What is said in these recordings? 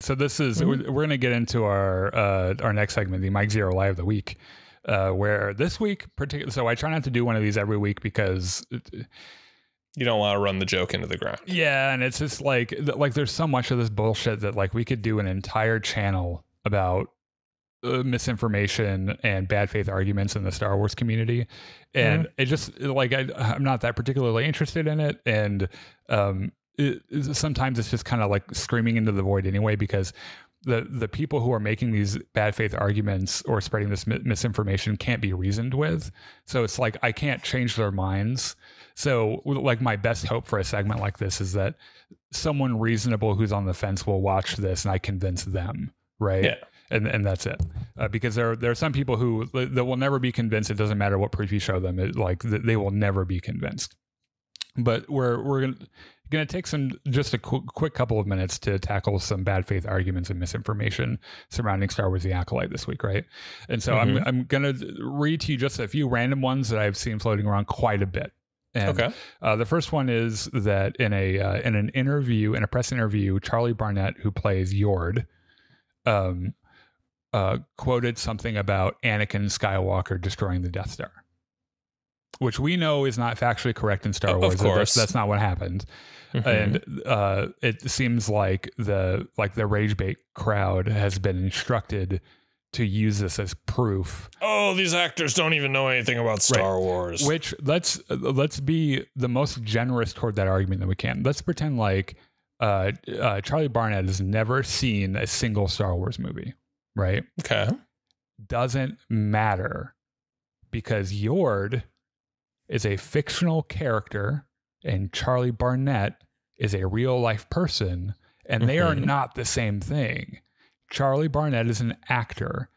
So this is we're going to get into our next segment, the Mike Zeroh Lie of the week, where this week so I try not to do one of these every week because you don't want to run the joke into the ground. Yeah, and it's just like there's so much of this bullshit that like we could do an entire channel about misinformation and bad faith arguments in the Star Wars community, and it just like I'm not that particularly interested in it, and sometimes it's just kind of like screaming into the void anyway, because the people who are making these bad faith arguments or spreading this misinformation can't be reasoned with. So it's like I can't change their minds. So like my best hope for a segment like this is that someone reasonable who's on the fence will watch this and I convince them, right? Yeah. And that's it, because there are some people who that will never be convinced. It doesn't matter what proof you show them. They will never be convinced. But we're going to take just a quick couple of minutes to tackle some bad faith arguments and misinformation surrounding Star Wars: The Acolyte this week, right? And so I'm going to read to you just a few random ones that I've seen floating around quite a bit. And, the first one is that in an interview, in a press interview, Charlie Barnett, who plays Yord, quoted something about Anakin Skywalker destroying the Death Star, which we know is not factually correct in Star Wars. Of course. That's not what happened. And it seems like the rage bait crowd has been instructed to use this as proof. Oh, these actors don't even know anything about Star Wars. Which let's be the most generous toward that argument that we can. Let's pretend like Charlie Barnett has never seen a single Star Wars movie. Right? Okay. Doesn't matter, because Yord is a fictional character and Charlie Barnett is a real life person, and they are not the same thing. Charlie Barnett is an actor,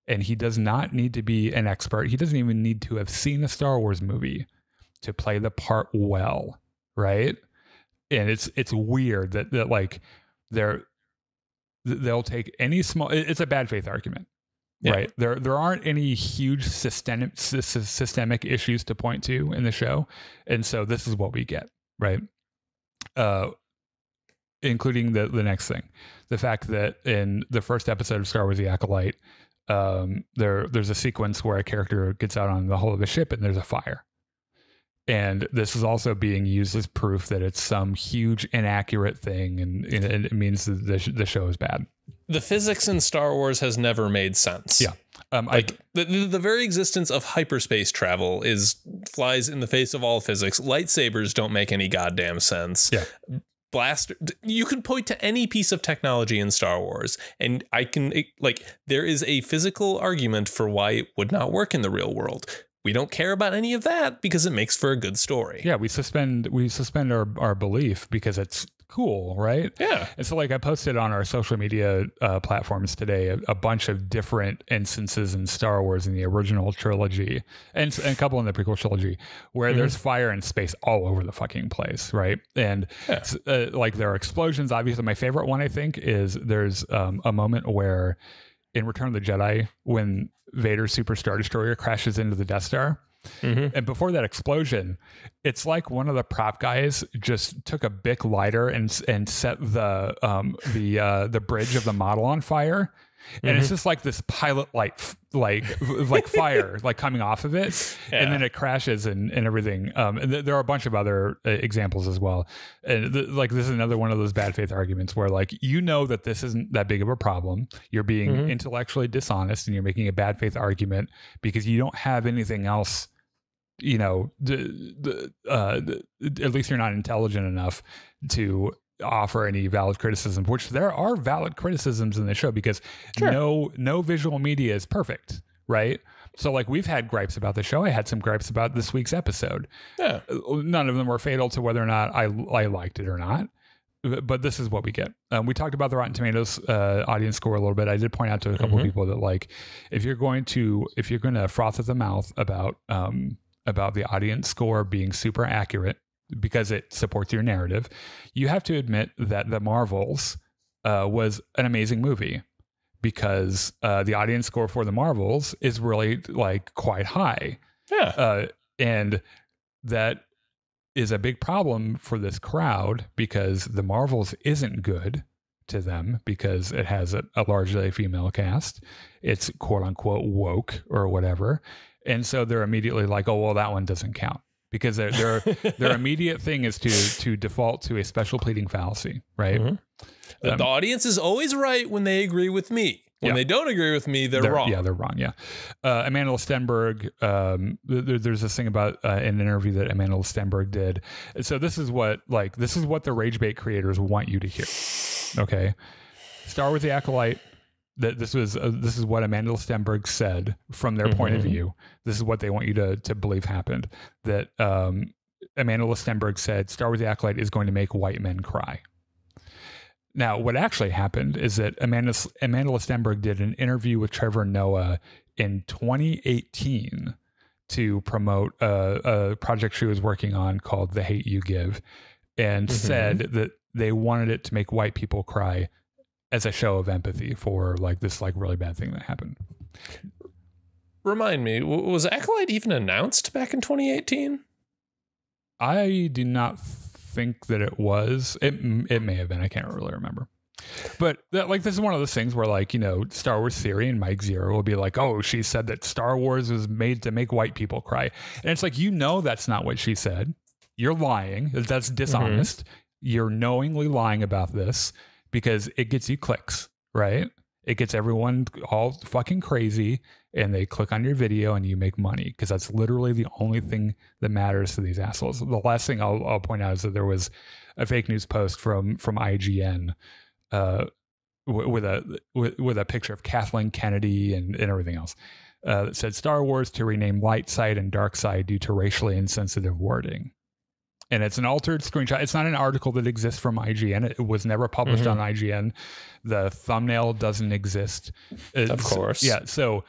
and he does not need to be an expert. He doesn't even need to have seen a Star Wars movie to play the part well, right? And it's weird that like they'll take any small, it's a bad faith argument, right? There aren't any huge systemic issues to point to in the show. And so this is what we get, right? Including the next thing, the fact that in the first episode of Star Wars: The Acolyte, there's a sequence where a character gets out on the hull of a ship and there's a fire. And this is also being used as proof that it's some huge inaccurate thing, and it means that the show is bad. The physics in Star Wars has never made sense. Yeah. The very existence of hyperspace travel flies in the face of all physics. Lightsabers don't make any goddamn sense. Yeah. Blaster, you can point to any piece of technology in Star Wars, and there is a physical argument for why it would not work in the real world. We don't care about any of that because it makes for a good story. Yeah, we suspend our belief because it's cool, right? Yeah. And so like I posted on our social media platforms today a bunch of different instances in Star Wars in the original trilogy and a couple in the prequel trilogy where there's fire and space all over the fucking place, right? And like there are explosions. Obviously, my favorite one I think is there's a moment where in Return of the Jedi when Vader's Super Star Destroyer crashes into the Death Star. And before that explosion, it's like one of the prop guys just took a Bic lighter and set the bridge of the model on fire. And it's just like this pilot light, like fire, like coming off of it. And then it crashes and everything. And there are a bunch of other examples as well. And this is another one of those bad faith arguments where like, that this isn't that big of a problem. You're being intellectually dishonest and you're making a bad faith argument because you don't have anything else, at least you're not intelligent enough to offer any valid criticism, which there are valid criticisms in the show because no visual media is perfect, right? So like we've had gripes about the show. I had some gripes about this week's episode. Yeah. None of them were fatal to whether or not I liked it or not. But this is what we get. We talked about the Rotten Tomatoes audience score a little bit. I did point out to a couple of people that like if you're going to froth at the mouth about the audience score being super accurate, because it supports your narrative, you have to admit that The Marvels was an amazing movie because the audience score for The Marvels is really like quite high. Yeah. And that is a big problem for this crowd because The Marvels isn't good to them because it has a largely female cast. It's quote unquote woke or whatever. And so they're immediately like, oh, well, that one doesn't count because their immediate thing is to default to a special pleading fallacy, right? The audience is always right when they agree with me. When they don't agree with me, they're wrong. Yeah, they're wrong. Yeah. Amanda Stenberg, there's this thing about an interview that Amanda Stenberg did. So this is what the rage bait creators want you to hear. Okay. Star Wars: The Acolyte. This is what Amanda Stenberg said from their point of view. This is what they want you to believe happened. That Amanda Stenberg said Star Wars: The Acolyte is going to make white men cry. Now, what actually happened is that Amanda Stenberg did an interview with Trevor Noah in 2018 to promote a project she was working on called The Hate You Give, and said that they wanted it to make white people cry as a show of empathy for this really bad thing that happened. Remind me, was Acolyte even announced back in 2018? I do not think that it was. It may have been. I can't really remember. But this is one of those things where Star Wars Theory and Mike Zeroh will be like, oh, she said that Star Wars was made to make white people cry. And it's like, that's not what she said. You're lying. That's dishonest. You're knowingly lying about this because it gets you clicks, right? It gets everyone all fucking crazy and they click on your video and you make money because that's literally the only thing that matters to these assholes. The last thing I'll point out is that there was a fake news post from IGN with a picture of Kathleen Kennedy and everything else that said Star Wars to rename light side and dark side due to racially insensitive wording. And it's an altered screenshot. It's not an article that exists from IGN. It was never published on IGN. The thumbnail doesn't exist. Of course. Yeah. So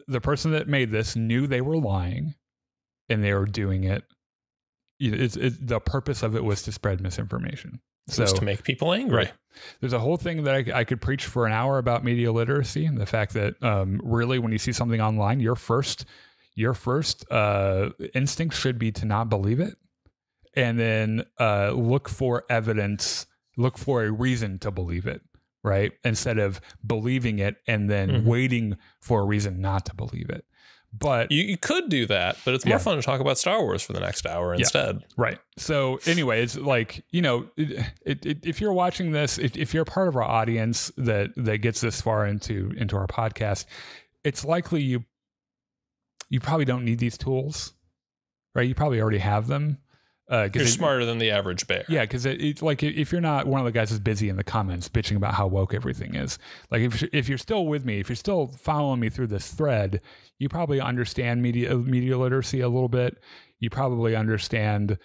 the person that made this knew they were lying and they were doing it. The purpose of it was to spread misinformation. So to make people angry. Right. There's a whole thing that I could preach for an hour about media literacy and the fact that really when you see something online, your first instinct should be to not believe it. And then look for evidence, look for a reason to believe it, right? Instead of believing it and then waiting for a reason not to believe it. But you could do that, but it's more fun to talk about Star Wars for the next hour instead. Right. So anyway, it's if you're watching this, if you're part of our audience that gets this far into our podcast, it's likely you probably don't need these tools, right? You probably already have them. You're smarter than the average bear. Yeah, because it's like if you're not one of the guys who's busy in the comments bitching about how woke everything is, like if you're still with me, if you're still following me through this thread, you probably understand media literacy a little bit. You probably understand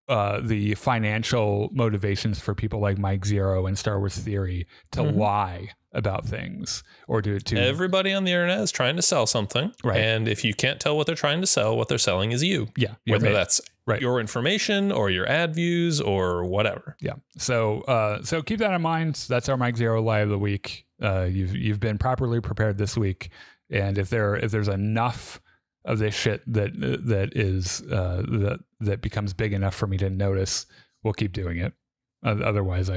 the financial motivations for people like Mike Zeroh and Star Wars Theory to lie about things or to everybody on the internet is trying to sell something, right? And if you can't tell what they're trying to sell, what they're selling is you. Yeah, whether that's your information or your ad views or whatever. Yeah. So keep that in mind. That's our Mike Zeroh Lie of the week. You've been properly prepared this week, and if there's enough of this shit that becomes big enough for me to notice, we'll keep doing it. Otherwise,